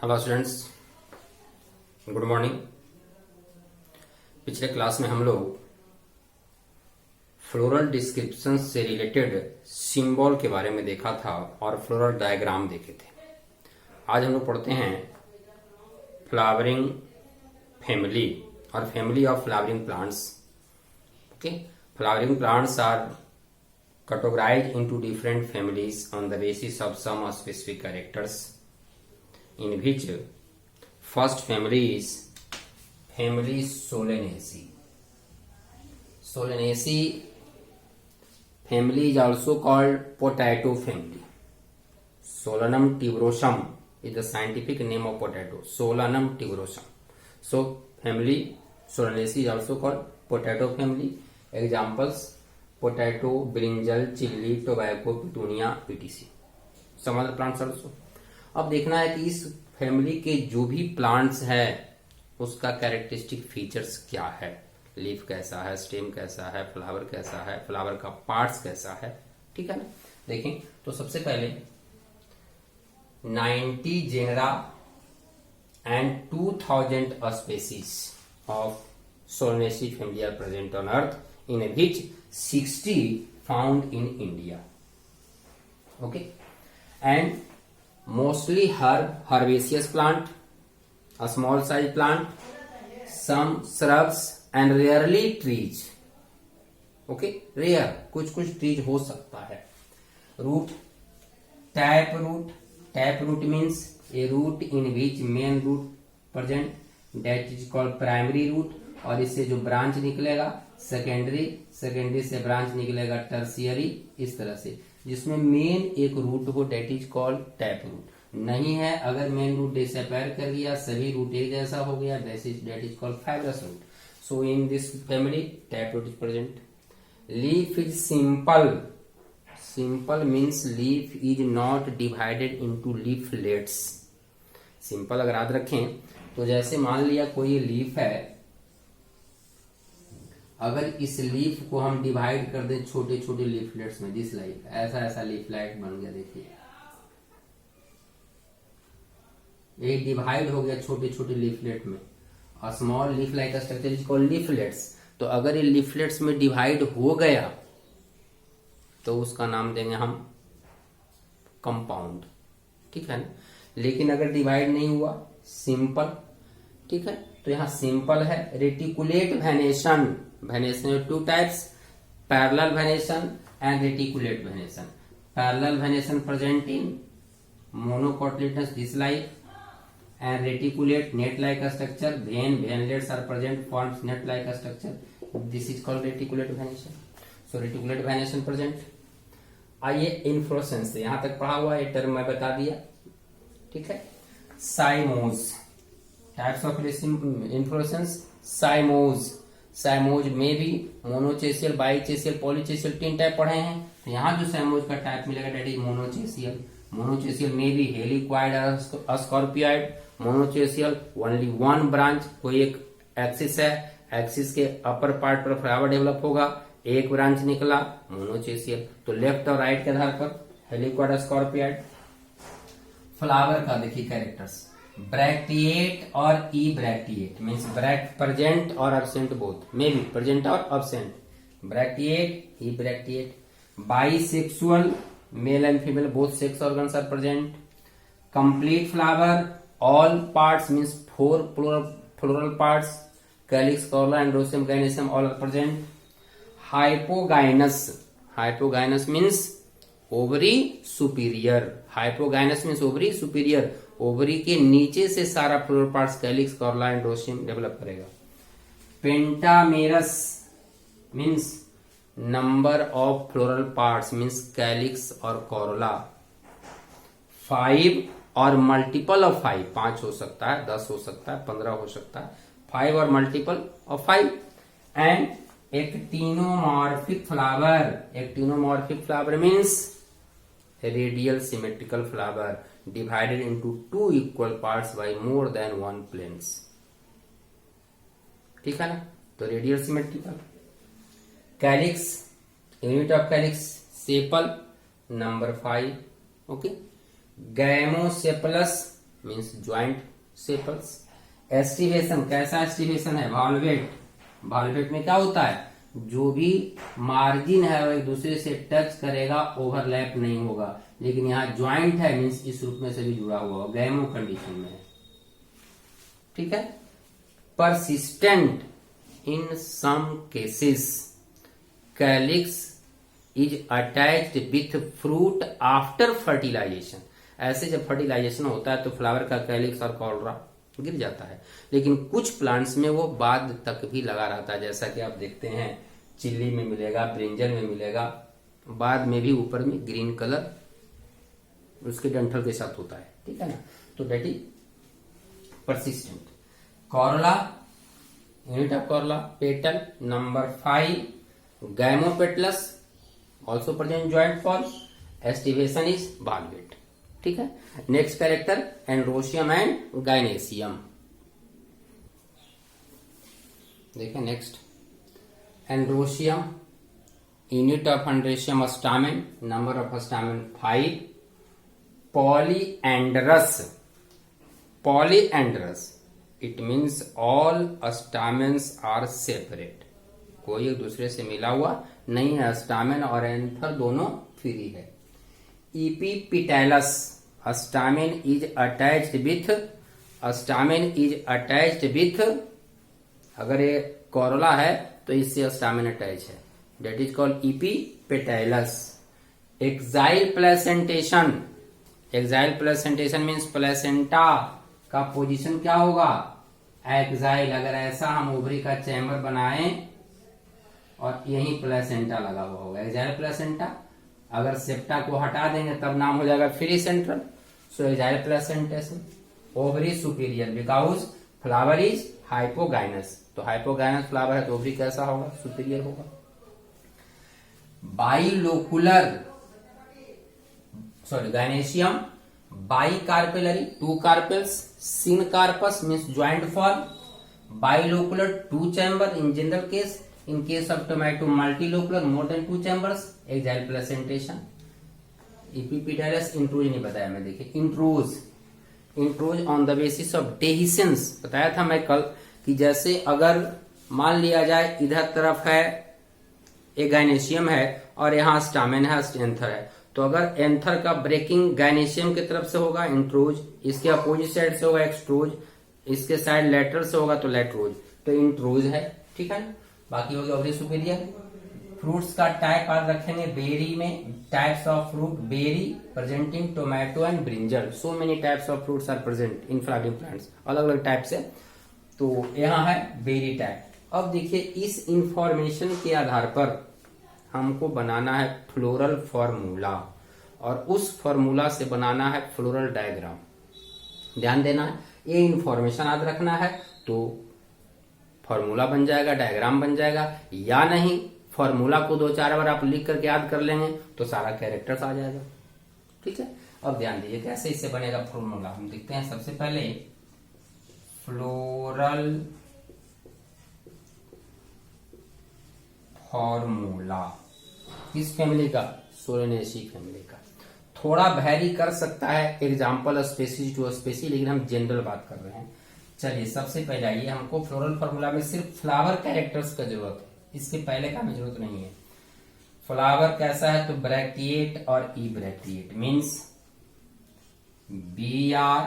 Hello students, good morning. पिछले class में हम लोग फ्लोरल डिस्क्रिप्शन से रिलेटेड सिंबल के बारे में देखा था और फ्लोरल डायग्राम देखे थे। आज हम लोग पढ़ते हैं फ्लावरिंग फैमिली और family of flowering plants. Okay, flowering plants are categorized into different families on the basis of some specific characters, in which first family is family Solanaceae. Solanaceae family is also called potato family. Solanum tuberosum is the scientific name of potato. Solanum tuberosum. So family Solanaceae is also called potato family. Examples: potato, brinjal, chilli, tobacco, petunia, पीटीसी। Some other plants also. अब देखना है कि इस family के जो भी plants है उसका कैरेक्टरिस्टिक फीचर्स क्या है। लीफ कैसा है, स्टेम कैसा है, फ्लावर कैसा है, फ्लावर का पार्ट्स कैसा है। ठीक है ना। देखें तो सबसे पहले 90 genera and 2000 species of Solanaceae family are present on earth, in which 60 found in India. Okay, and mostly herbaceous plant, a small size plant, some shrubs and rarely trees. Okay, rare कुछ trees हो सकता है। Root, tap root means a root in which main root present, that is called primary root, और इससे जो branch निकलेगा secondary से branch निकलेगा टर्शियरी, इस तरह से, जिसमें मेन एक रूट हो, that is called tap root. नहीं है, अगर मेन रूट डिसअपीयर कर गया, सभी रूट एक जैसा हो गया, that is called fibrous root. So in this family tap root is present. Leaf is simple means leaf is not divided into leaflets. Simple अगर याद रखें तो जैसे मान लिया कोई लीफ है, अगर इस लीफ को हम डिवाइड कर दें छोटे छोटे लीफलेट्स में, दिस लाइक ऐसा लीफलेट बन गया, देखिए ये डिवाइड हो गया छोटे छोटे लीफलेट में। A small leaf like structure is called leaflets. तो अगर ये लीफलेट्स में डिवाइड हो गया तो उसका नाम देंगे हम कंपाउंड। ठीक है ना। लेकिन अगर डिवाइड नहीं हुआ, सिंपल। ठीक है, तो यहां सिंपल है। रेटिकुलेट वेनेशन में two types, parallel venation and reticulate venation. Parallel venation present in monocotyledonous this like, and reticulate net like structure, veinlets are present forms net like structure, this is called reticulate venation. So reticulate venation present. आइए inflorescence से, यहां तक पढ़ा हुआ ये term मैं बता दिया। ठीक है। Cymose, types of inflorescence, cymose में भी मोनोचेसियल, बाइचेसियल, पॉलीचेसियल 3 टाइप पढ़े हैं। तो यहाँ जो साइमोज का टाइप मिलेगा डेट इज मोनोचेसियल में भी हेलिक्वाइड और स्कॉर्पियड। मोनोचेसियल ओनली वन ब्रांच, कोई एक एक्सिस है, एक्सिस के अपर पार्ट पर फ्लावर डेवलप होगा, एक ब्रांच निकला, मोनोचेसियल। तो लेफ्ट और राइट के आधार पर हेलिक्वाइड और स्कॉर्पियड। फ्लावर का देखिए कैरेक्टर्स, ब्रैक्टिएट और ई ब्रैक्टिएट मीन्स प्रेजेंट और absent both, may be present और absent. Bracteate, ebracteate. Bisexual, male and female both sex organs are present. Complete flower, all parts means 4 floral parts, calyx, corolla, androecium, gynoecium all are present. Hypogynous means ovary superior. Hypogynous means ovary superior, ovary के नीचे से सारा floral parts, calyx, corolla, androecium develop करेगा। Pentamerous means number of floral parts means calyx और कॉर्ला। 5 और multiple of 5, 5 हो सकता है, 10 हो सकता है, 15 हो सकता है, 5 और multiple of 5। And actinomorphic flower means radial symmetrical flower divided into 2 equal parts by more than 1 planes। ठीक है ना। तो radial symmetrical. Calyx, unit of calyx sepal, number 5। Okay. Gamosepalous means joint sepals. Aestivation, कैसा aestivation है? Valvate. Valvate में क्या होता है? जो भी मार्जिन है वो एक दूसरे से टच करेगा, ओवरलैप नहीं होगा। लेकिन यहाँ ज्वाइंट है मीन्स इस रूप में से भी जुड़ा हुआ होगा, गैमो कंडीशन में है। ठीक है। Persistent in some cases, calyx is attached with fruit after fertilisation. ऐसे जब फर्टिलाइजेशन होता है तो फ्लावर का कैलिक्स और कॉर्डा गिर जाता है, लेकिन कुछ प्लांट्स में वो बाद तक भी लगा रहता है, जैसा कि आप देखते हैं चिल्ली में मिलेगा, ब्रिंजल में मिलेगा, बाद में भी ऊपर में ग्रीन कलर उसके डंठल के साथ होता है। ठीक है ना। तो that is persistent. Corolla, unit of corolla, petal. Number 5 gamopetalous, also present joint form. Aestivation is valvate. ठीक है। Next character androecium and gynoecium. देखिए next androecium, unit of androecium stamen, number of stamen 5। Polyandrous, polyandrous it means all stamens are separate, कोई एक दूसरे से मिला हुआ नहीं है, स्टामेन और एंथर दोनों फ्री है। Epipetalous, stamen is attached with, stamen is attached with, अगर ये कोरोला है तो इससे स्टामेन अटैच है, that is called epipetalous. Axile placentation, axile placentation means placenta का पोजीशन क्या होगा? एक्साइल। अगर ऐसा हम ओवरी का चैम्बर बनाएं और यही प्लेसेंटा लगा हुआ होगा, एक्साइल प्लेसेंटा। अगर सेप्टा को हटा देंगे तब नाम हो जाएगा free central. So axile placentation. Ovary superior because flower is hypogynous, तो हाइपोगाइनस फ्लावर है तो ओवरी कैसा होगा? सुपीरियर होगा। Bilocular, sorry gynoecium, bicarpellary, 2 carpels. Syncarpous means joint form. Bilocular, 2 chamber in general case. In case of tomato, multilocular, more than 2 chambers, axile placentation. Epipetalous introrse नहीं बताया मैं, देखिए introrse, introrse on the basis of dehiscence. बताया था मैं कल कि जैसे अगर मान लिया जाए इधर तरफ है एक गाइनेशियम है और यहाँ स्टामेन है, एंथर है, तो अगर एंथर का ब्रेकिंग गाइनेशियम की तरफ से होगा इंट्रोज, इसके अपोजिट साइड से होगा एक्सट्रोज, इसके साइड लेटरल से होगा तो लेट्रोज, तो इंट्रोज है। ठीक है। बाकी हो गया ओवरी सुपीरियर। फ्रूट्स का टाइप आज रखेंगे बेरी में, types of fruit berry presenting tomato and brinjal. So many types of fruits are present in flowering plants, अलग अलग टाइप से। तो यहाँ है बेरी टाइप। अब देखिए इस इंफॉर्मेशन के आधार पर हमको बनाना है फ्लोरल फॉर्मूला, और उस फॉर्मूला से बनाना है फ्लोरल डायग्राम। ध्यान देना है, ये इंफॉर्मेशन याद रखना है तो फॉर्मूला बन जाएगा, डायग्राम बन जाएगा, या नहीं फॉर्मूला को 2-4 बार आप लिख करके याद कर लेंगे तो सारा कैरेक्टर्स आ जाएगा। ठीक है। अब ध्यान दीजिए कैसे इससे बनेगा फॉर्मूला। हम देखते हैं सबसे पहले फ्लोरल फॉर्मूला किस फैमिली का? सोलेनेसी फैमिली का। थोड़ा वैरी कर सकता है एग्जाम्पल स्पेसी टू स्पेसी, लेकिन हम जनरल बात कर रहे हैं। चलिए सबसे पहले आइए, हमको फ्लोरल फॉर्मूला में सिर्फ फ्लावर कैरेक्टर्स का जरूरत है, इसके पहले का हमें जरूरत नहीं है। फ्लावर कैसा है? तो ब्रैकिएट और ई ब्रैकिएट मीन्स BR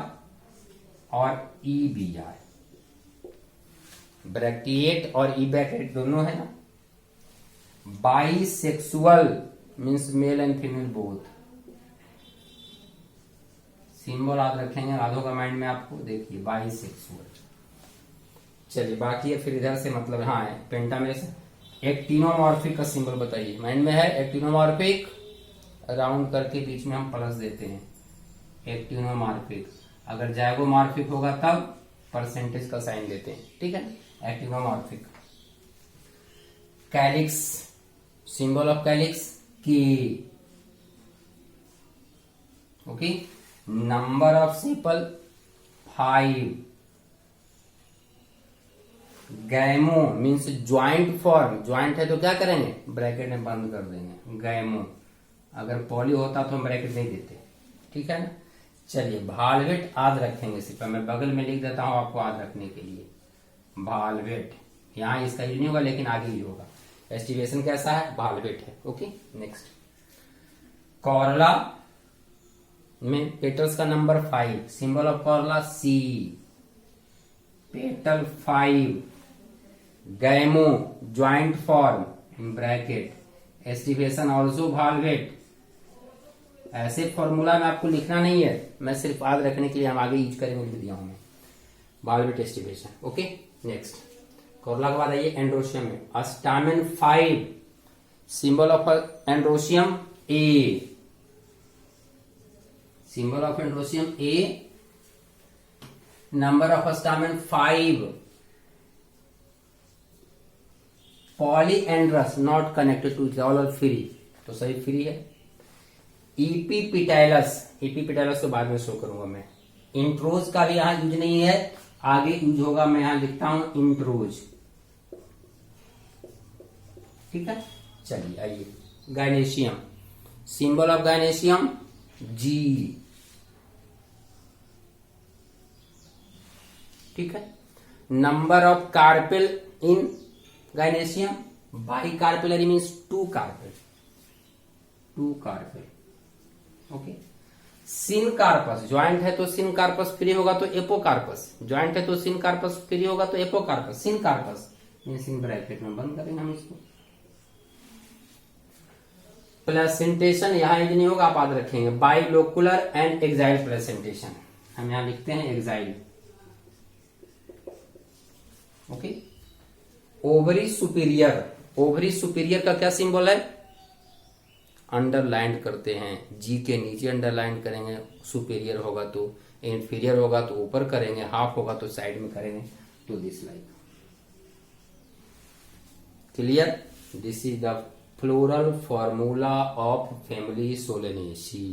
और EBR। ब्रैकिएट और ई ब्रैकिएट दोनों है ना। Bisexual means male and female both. Symbol याद रखेंगे, याद होगा माइंड में आपको। देखिए बाइसेक्सुअल। चलिए बाकी है फिर इधर से मतलब हाँ है पेंटामेरस। एक्टिनोमॉर्फिक का सिंबल बताइए, माइंड में है एक्टिनोमॉर्फिक, राउंड करके बीच में हम प्लस देते हैं, एक्टिनोमॉर्फिक। अगर जाइगोमॉर्फिक होगा तब परसेंटेज का साइन देते हैं। ठीक है। Actinomorphic. Calyx, symbol of calyx की। Okay. Number of sepal 5। Gamo means joint form, joint है तो क्या करेंगे? ब्रैकेट में बंद कर देंगे गैमो। अगर पॉली होता तो हम ब्रैकेट नहीं देते। ठीक है ना। चलिए भालवेट आद रखेंगे, सिर्फ मैं बगल में लिख देता हूं आपको आद रखने के लिए। भालवेट, यहाँ इसका यूज नहीं होगा लेकिन आगे ही होगा। एस्टिवेशन कैसा है, भालवेट है। ओके नेक्स्ट, कॉर्ला में पेटल्स का number 5, symbol of corolla C, petal 5, gamo joint form in bracket, aestivation also valvate. ऐसे फॉर्मूला में आपको लिखना नहीं है, मैं सिर्फ याद रखने के लिए हम आगे यूज करेंगे, लिख दिया हूं मैं, valvate aestivation. Okay next, corolla के बाद आइए एंड्रोशियम में, stamen 5, symbol of androecium A, symbol of androecium A, number of stamen 5, polyandrous not connected to all are free, तो सही फ्री है। इपीपिटाइलस, इपीपिटाइलस तो बाद में शो करूंगा मैं। इंट्रोज का भी यहां यूज नहीं है, आगे यूज होगा, मैं यहां लिखता हूं इंट्रोज। ठीक है, चलिए आइए गायनेशियम, सिंबल ऑफ गायनेशियम जी। ठीक है, number of carpel in gynoecium, by carpellary means 2 carpel, 2 carpel. Okay, syncarpous, joint है तो सिनकार्पस फ्री होगा तो एपोकार्पस, ज्वाइंट है तो सिनकार्पस फ्री होगा तो apocarpous, syncarpous means in bracket में बंद करेंगे हम इसको। प्लेसेंटेशन यहां यूज नहीं होगा, आप याद रखेंगे, बाइलोकुलर एंड एक्साइल प्लेसेंटेशन, हम यहां लिखते हैं axile. Okay, ovary superior, ovary superior का क्या सिंबल है, अंडरलाइन करते हैं, जी के नीचे अंडरलाइन करेंगे, सुपीरियर होगा तो, इंफीरियर होगा तो ऊपर करेंगे, हाफ होगा तो साइड में करेंगे, तो this like. Clear, this is the floral formula of family Solanaceae.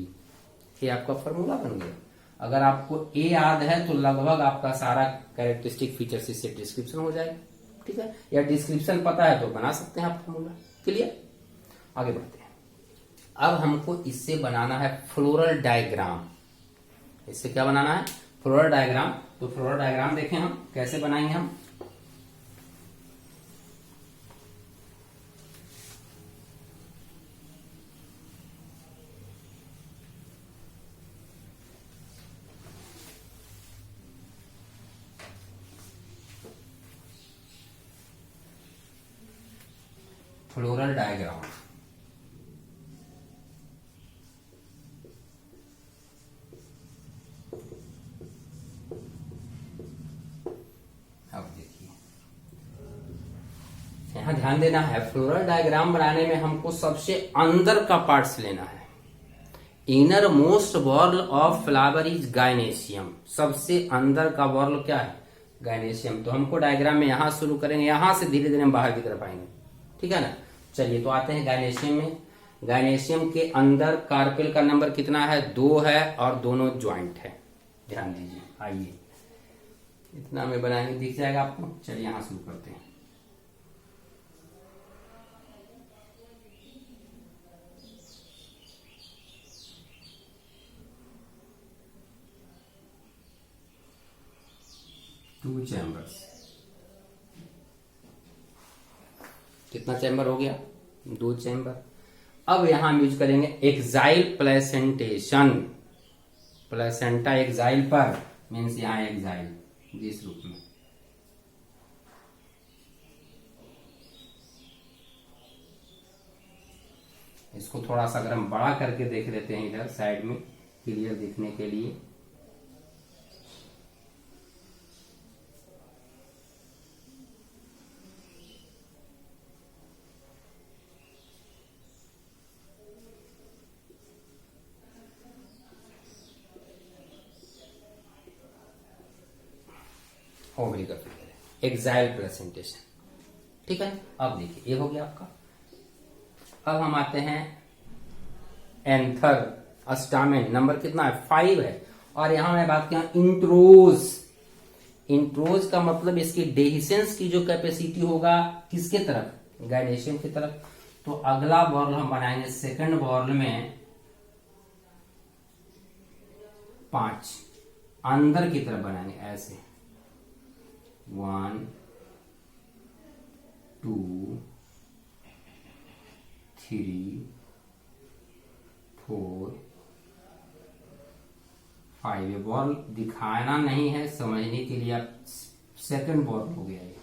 ये आपका फॉर्मूला बन गया। अगर आपको ए याद है तो लगभग आपका सारा कैरेक्टरिस्टिक फीचर्स इससे डिस्क्रिप्शन हो जाएगा। ठीक है, या डिस्क्रिप्शन पता है तो बना सकते हैं आप फॉर्मूला। क्लियर, आगे बढ़ते हैं। अब हमको इससे बनाना है फ्लोरल डायग्राम। इससे क्या बनाना है, फ्लोरल डायग्राम। तो फ्लोरल डायग्राम देखें हम कैसे बनाएंगे हम। फ्लोरल डायग्राम, अब देखिए यहां ध्यान देना है, फ्लोरल डायग्राम बनाने में हमको सबसे अंदर का पार्ट्स लेना है। Inner most whorl of flower is gynoecium, सबसे अंदर का वॉर्ल क्या है, गायनेशियम। तो हमको डायग्राम में यहां शुरू करेंगे, यहां से धीरे धीरे हम बाहर की तरफ आएंगे। ठीक है ना, चलिए तो आते हैं गायनेशियम में। गायनेशियम के अंदर कार्पेल का नंबर कितना है, 2 है और दोनों ज्वाइंट है। ध्यान दीजिए, आइए इतना में बनाएंगे, दिख जाएगा आपको। चलिए यहां शुरू करते हैं। टू चैम्बर्स, कितना चैम्बर हो गया, 2 चैम्बर। अब यहां हम यूज करेंगे एक्साइल प्लेसेंटेशन, प्लेसेंटा एक्साइल पर मीन्स यहां एक्साइल जिस रूप में। इसको थोड़ा सा अगर हम बड़ा करके देख लेते हैं इधर साइड में, क्लियर दिखने के लिए। ओवरी का फिगर है, एक्साइल प्रेजेंटेशन। ठीक है, अब देखिए ये हो गया आपका। अब हम आते हैं एंथर अस्टामेन, नंबर कितना है, 5 है। और यहां मैं बात किया इंट्रोज। इंट्रोज का मतलब इसकी डेहिसेंस की जो कैपेसिटी होगा किसके तरफ, गायनेशियम की तरफ। तो अगला वॉर्ल हम बनाएंगे सेकंड वॉर्ल में 5 अंदर की तरफ बनाएंगे ऐसे 1 2 3 4 5। ये बॉल दिखाना नहीं है, समझने के लिए आप सेकंड बॉल हो गया ये।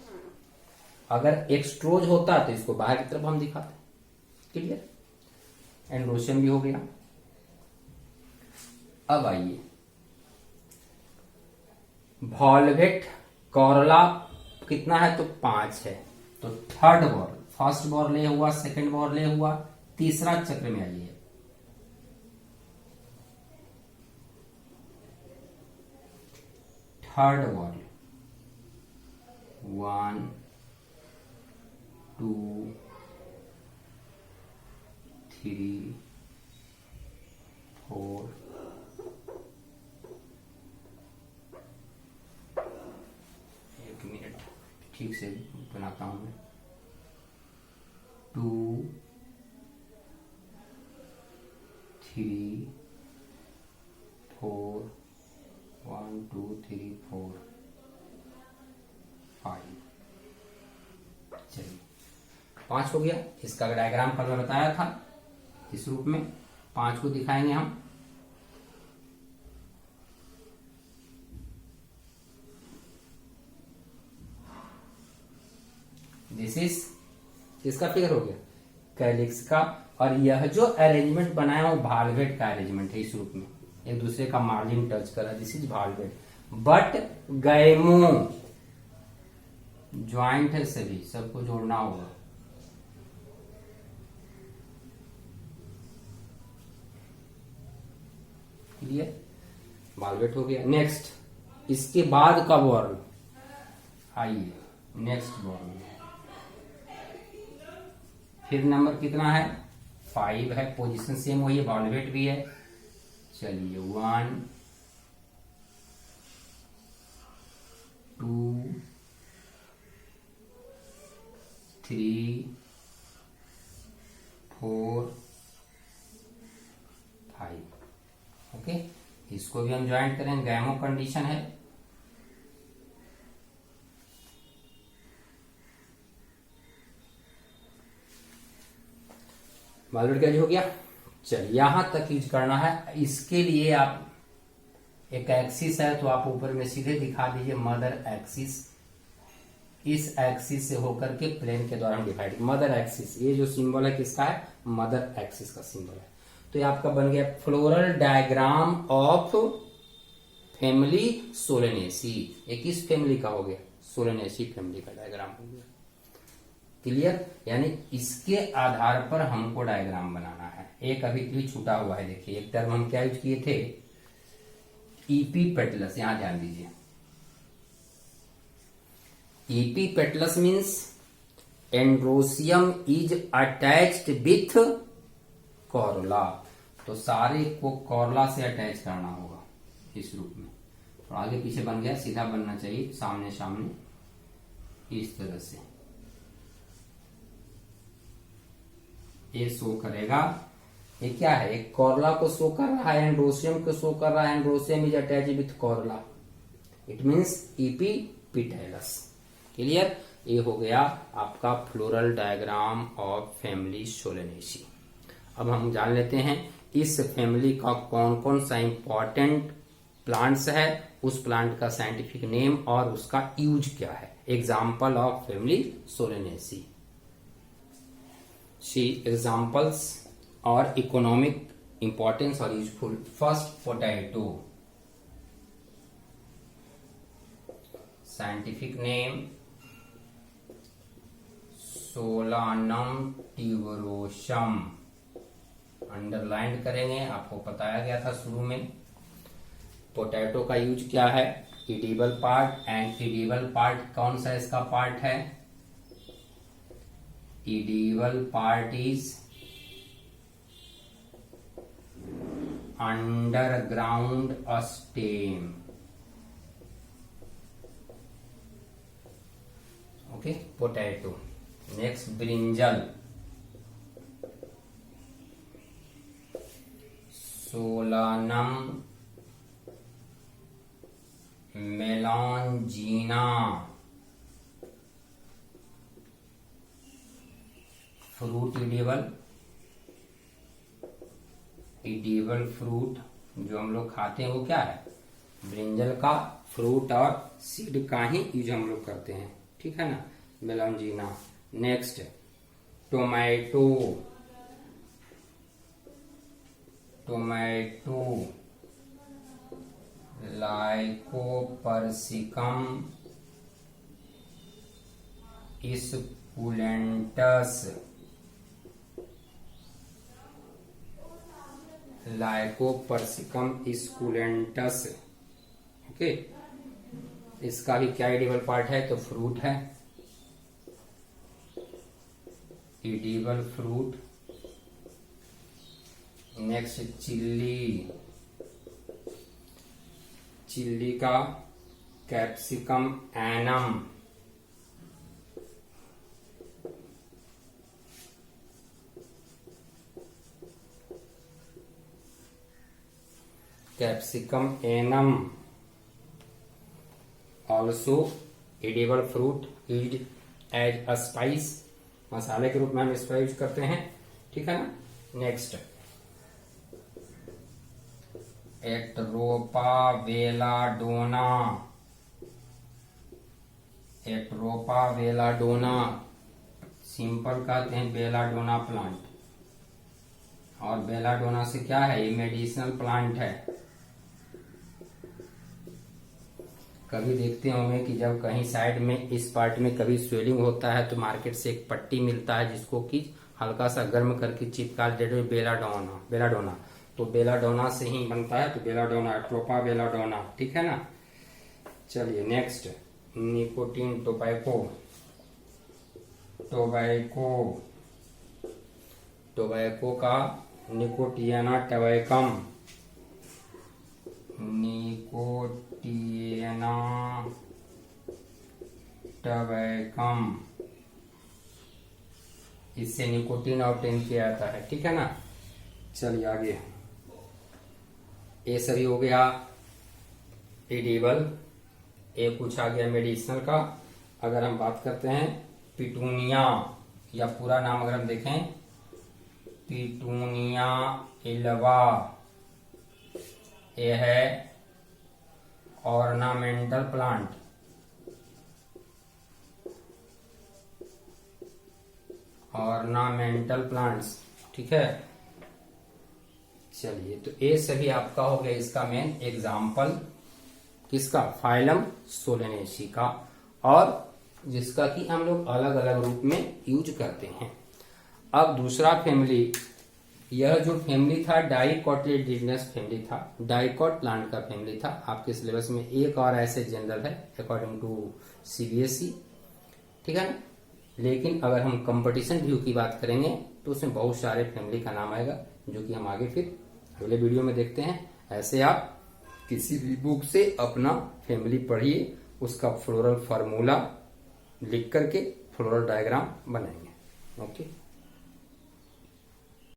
अगर एक्सट्रोज होता तो इसको बाहर की तरफ हम दिखाते। क्लियर? एंड्रोशियम भी हो गया। अब आइए वॉल्वेट कॉर्ला कितना है तो 5 है, तो थर्ड बॉल, फर्स्ट बॉल ले हुआ, सेकंड बॉल ले हुआ, तीसरा चक्र में आइए। थर्ड बॉल 1 2 3 4 1 मिनट ठीक से बनाता हूं मैं। 2 3 4 1 2 3 4 5। चलिए 5 हो गया। इसका डायग्राम कल मैं बताया था, इस रूप में 5 को दिखाएंगे हम। दिस इज किसका फिगर हो गया? कैलिक्स का। और यह जो अरेंजमेंट बनाया वो वॉल्वेट का अरेंजमेंट है, इस रूप में एक दूसरे का मार्जिन टच करा। This is valvate. But गैमो joint है, सभी सबको जोड़ना होगा। क्लियर? वॉल्वेट हो गया। नेक्स्ट इसके बाद का वॉर्ल, आइए नेक्स्ट वॉर्ल। फिर नंबर कितना है? 5 है। पोजीशन सेम वही है, वॉल्वेट भी है। चलिए 1 2 3 4 5। ओके, इसको भी हम ज्वाइंट करेंगे। गैमो कंडीशन है। वॉल्वेट का हो गया। चलिए यहां तक यूज करना है। इसके लिए आप एक एक्सिस है तो आप ऊपर में सीधे दिखा दीजिए मदर एक्सिस। इस एक्सिस से होकर के प्लेन के द्वारा हम डिवाइड, मदर एक्सिस, ये जो सिंबल है किसका है? मदर एक्सिस का सिंबल है। तो ये आपका बन गया floral diagram of family Solanaceae. ये किस फैमिली का हो गया? सोलेनेसी फैमिली का डायग्राम हो गया। क्लियर? यानी इसके आधार पर हमको डायग्राम बनाना है। एक अभी भी छूटा हुआ है, देखिए एक टर्म हम क्या यूज किए थे? इपीपेटलस। यहां ध्यान दीजिए, epipetalous means androecium is attached with corolla. तो सारे को कॉर्ला से अटैच करना होगा इस रूप में। तो आगे पीछे बन गया, सीधा बनना चाहिए, सामने सामने इस तरह से ये शो करेगा। ये क्या है? एक कॉर्ला को शो कर रहा है, एंड्रोसियम को शो कर रहा है। Androecium is attach with corolla, it means epipetalous. Clear? ये हो गया आपका floral diagram of family Solanaceae. अब हम जान लेते हैं इस फैमिली का कौन कौन सा इंपॉर्टेंट प्लांट्स है, उस प्लांट का साइंटिफिक नेम और उसका यूज क्या है। Example of family Solanaceae. See examples और इकोनॉमिक इंपॉर्टेंस और useful. First, potato. Scientific name Solanum tuberosum. Underline करेंगे, आपको बताया गया था शुरू में। पोटैटो का यूज क्या है? Edible part. And edible part कौन सा इसका पार्ट है? Edible part is underground stem. Okay, potato. Next, brinjal. Solanum melongena, fruit edible, edible fruit जो हम लोग खाते हैं वो क्या है, ब्रिंजल का फ्रूट और सीड का ही यूज हम लोग करते हैं, ठीक है ना, melongena. Next tomato, tomato, Lycopersicum esculentum, Lycopersicum esculentum, okay. इसका भी क्या एडिबल पार्ट है, तो फ्रूट है, edible fruit. Next chilli, chilli का capsicum annuum, capsicum annuum also edible fruit used as a spice, मसाले के रूप में हम इसका यूज करते हैं, ठीक है ना। नेक्स्ट एट्रोपा वेलाडोना, एट्रोपा वेलाडोना, सिंपल कहते हैं बेलाडोना प्लांट, और बेलाडोना से क्या है, ये मेडिसिनल प्लांट है। कभी देखते होंगे कि जब कहीं साइड में इस पार्ट में कभी स्वेलिंग होता है तो मार्केट से एक पट्टी मिलता है जिसको कि हल्का सा गर्म करके चिपका देते, बेलाडोना, बेलाडोना, तो बेलाडोना से ही बनता है, तो बेलाडोना, एट्रोपा बेलाडोना, ठीक है ना। चलिए next nicotine tobacco, tobacco, tobacco का निकोटियाना टबैकम, निकोटियाना टबैकम, इससे निकोटीन ऑब्टेन किया जाता है, ठीक है ना। चलिए आगे, ये सभी हो गया एडिबल, ये पूछा गया मेडिसिनल का। अगर हम बात करते हैं पिटूनिया, या पूरा नाम अगर हम देखें पिटूनिया एल्वा, ये है ऑर्नामेंटल प्लांट, ऑर्नामेंटल प्लांट्स, ठीक है। चलिए तो ये सभी आपका हो गया इसका मेन एग्जाम्पल, किसका, फाइलम सोलेनेसी का, और जिसका कि हम लोग अलग अलग रूप में यूज करते हैं। अब दूसरा फैमिली, यह जो फैमिली था डाइकोटिलीडनस फैमिली था, डाइकोट प्लांट का फैमिली था। आपके सिलेबस में एक और ऐसे जनरल है अकॉर्डिंग टू सीबीएसई, ठीक है ना। लेकिन अगर हम कंपटीशन व्यू की बात करेंगे तो उसमें बहुत सारे फैमिली का नाम आएगा, जो कि हम आगे फिर अगले वीडियो में देखते हैं। ऐसे आप किसी भी बुक से अपना फैमिली पढ़िए, उसका फ्लोरल फार्मूला लिख करके फ्लोरल डायग्राम बनाएंगे, ओके।